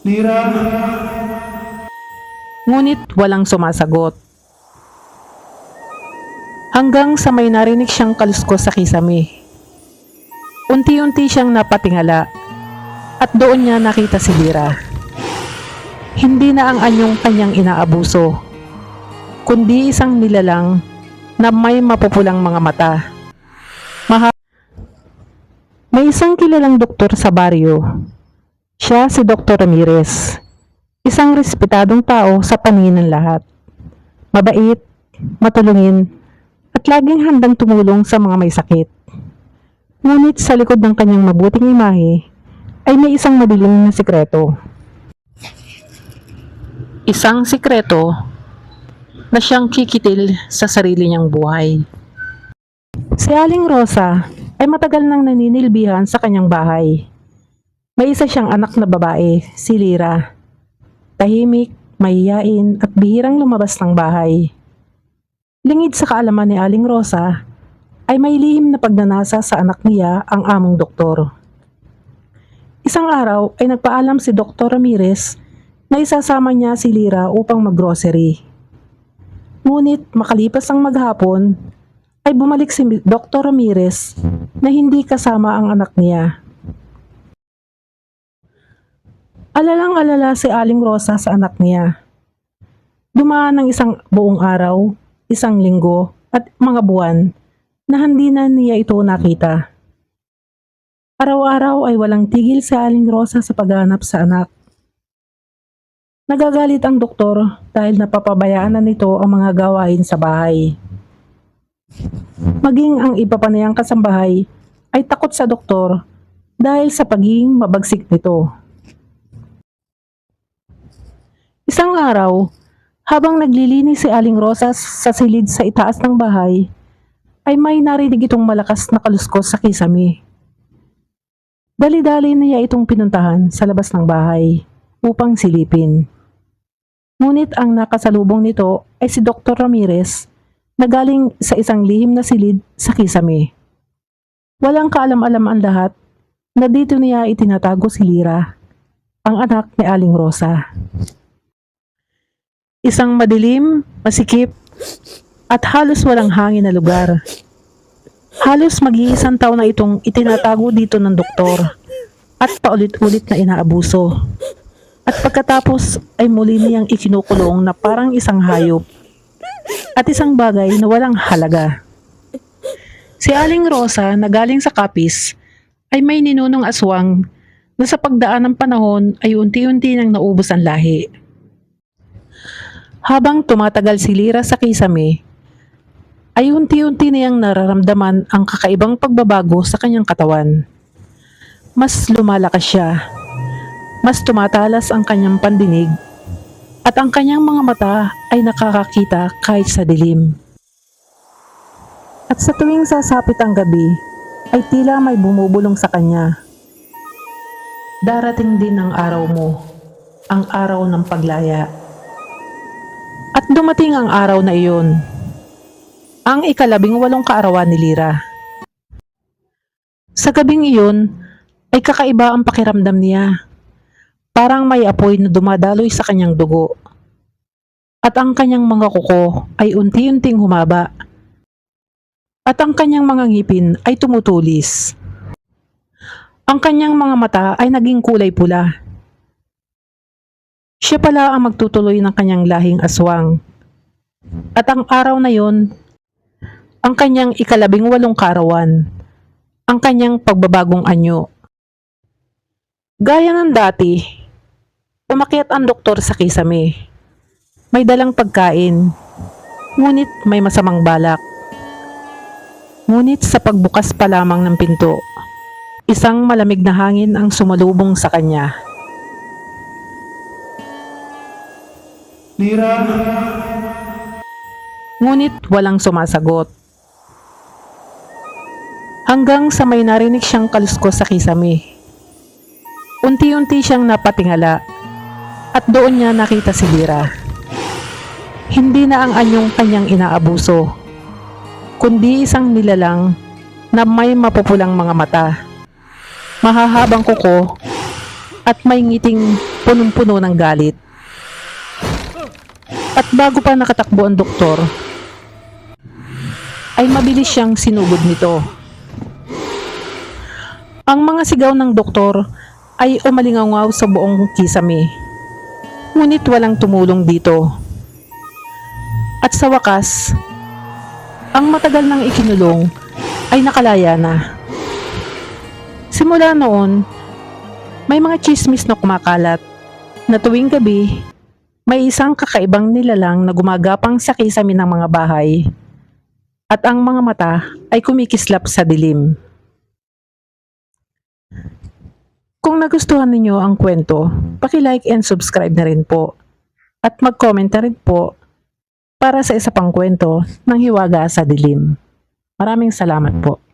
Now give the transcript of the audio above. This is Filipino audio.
Lira! Ngunit walang sumasagot. Hanggang sa may narinig siyang kaluskos sa kisame. Unti-unti siyang napatingala at doon niya nakita si Lira. Hindi na ang anyong kanyang inaabuso, kundi isang nilalang na may mapupulang mga mata. May isang kilalang doktor sa baryo. Siya si Dr. Ramirez. Isang respetadong tao sa paningin ng lahat. Mabait, matulungin, at laging handang tumulong sa mga may sakit. Ngunit sa likod ng kanyang mabuting imahe ay may isang madilim na sikreto. Isang sikreto na siyang kikitil sa sarili niyang buhay. Si Aling Rosa ay matagal nang naninilbihan sa kanyang bahay. May isa siyang anak na babae, si Lira. Tahimik, mahiyain at bihirang lumabas ng bahay. Lingid sa kaalaman ni Aling Rosa, ay may lihim na pagnanasa sa anak niya ang among doktor. Isang araw ay nagpaalam si Dr. Ramirez na isasama niya si Lira upang maggrocery. Ngunit makalipas ang maghapon, ay bumalik si Dr. Ramirez na hindi kasama ang anak niya. Alalang-alala si Aling Rosa sa anak niya. Dumaan ng isang buong araw, isang linggo at mga buwan na hindi na niya ito nakita. Araw-araw ay walang tigil si Aling Rosa sa paghahanap sa anak. Nagagalit ang doktor dahil napapabayaan na nito ang mga gawain sa bahay. Maging ang iba pa niyang kasambahay ay takot sa doktor dahil sa pagiging mabagsik nito. Isang araw, habang naglilinis si Aling Rosa sa silid sa itaas ng bahay, ay may narinig itong malakas na kaluskos sa kisame. Dali-dali niya itong pinuntahan sa labas ng bahay upang silipin. Ngunit ang nakasalubong nito ay si Dr. Ramirez na galing sa isang lihim na silid sa kisame. Walang kaalam-alam ang lahat na dito niya itinatago si Lira, ang anak ni Aling Rosa. Isang madilim, masikip, at halos walang hangin na lugar. Halos mag-iisang taon na itong itinatago dito ng doktor at paulit-ulit na inaabuso. At pagkatapos ay muli niyang ikinukulong na parang isang hayop at isang bagay na walang halaga. Si Aling Rosa na galing sa Capiz ay may ninunong aswang na sa pagdaan ng panahon ay unti-unti nang naubos ang lahi. Habang tumatagal si Lira sa kisame, ay unti-unti niyang nararamdaman ang kakaibang pagbabago sa kanyang katawan. Mas lumalakas siya, mas tumatalas ang kanyang pandinig, at ang kanyang mga mata ay nakakakita kahit sa dilim. At sa tuwing sasapit ang gabi, ay tila may bumubulong sa kanya. Darating din ang araw mo, ang araw ng paglaya. At dumating ang araw na iyon, ang ika-18 kaarawan ni Lira. Sa gabing iyon, ay kakaiba ang pakiramdam niya. Parang may apoy na dumadaloy sa kanyang dugo. At ang kanyang mga kuko ay unti-unting humaba. At ang kanyang mga ngipin ay tumutulis. Ang kanyang mga mata ay naging kulay pula. Siya pala ang magtutuloy ng kanyang lahing aswang. At ang araw na yon, ang kanyang ika-18 kaarawan, ang kanyang pagbabagong anyo. Gaya ng dati, umakyat ang doktor sa kisame. May dalang pagkain, ngunit may masamang balak. Ngunit sa pagbukas pa lamang ng pinto, isang malamig na hangin ang sumalubong sa kanya. Lira! Ngunit walang sumasagot. Hanggang sa may narinig siyang kaluskos sa kisame. Unti-unti siyang napatingala at doon niya nakita si Lira. Hindi na ang anyong kanyang inaabuso, kundi isang nilalang na may mapupulang mga mata, mahahabang kuko at may ngiting punong-puno ng galit. At bago pa nakatakbo ang doktor, ay mabilis siyang sinugod nito. Ang mga sigaw ng doktor ay umalingaw sa buong kisame. Ngunit walang tumulong dito. At sa wakas, ang matagal nang ikinulong ay nakalaya na. Simula noon, may mga chismis na kumakalat na tuwing gabi, may isang kakaibang nilalang na gumagapang sa kisame ng mga bahay at ang mga mata ay kumikislap sa dilim. Kung nagustuhan ninyo ang kwento, paki-like and subscribe na rin po. At mag-comment na rin po para sa isa pang kwento ng Hiwaga sa Dilim. Maraming salamat po.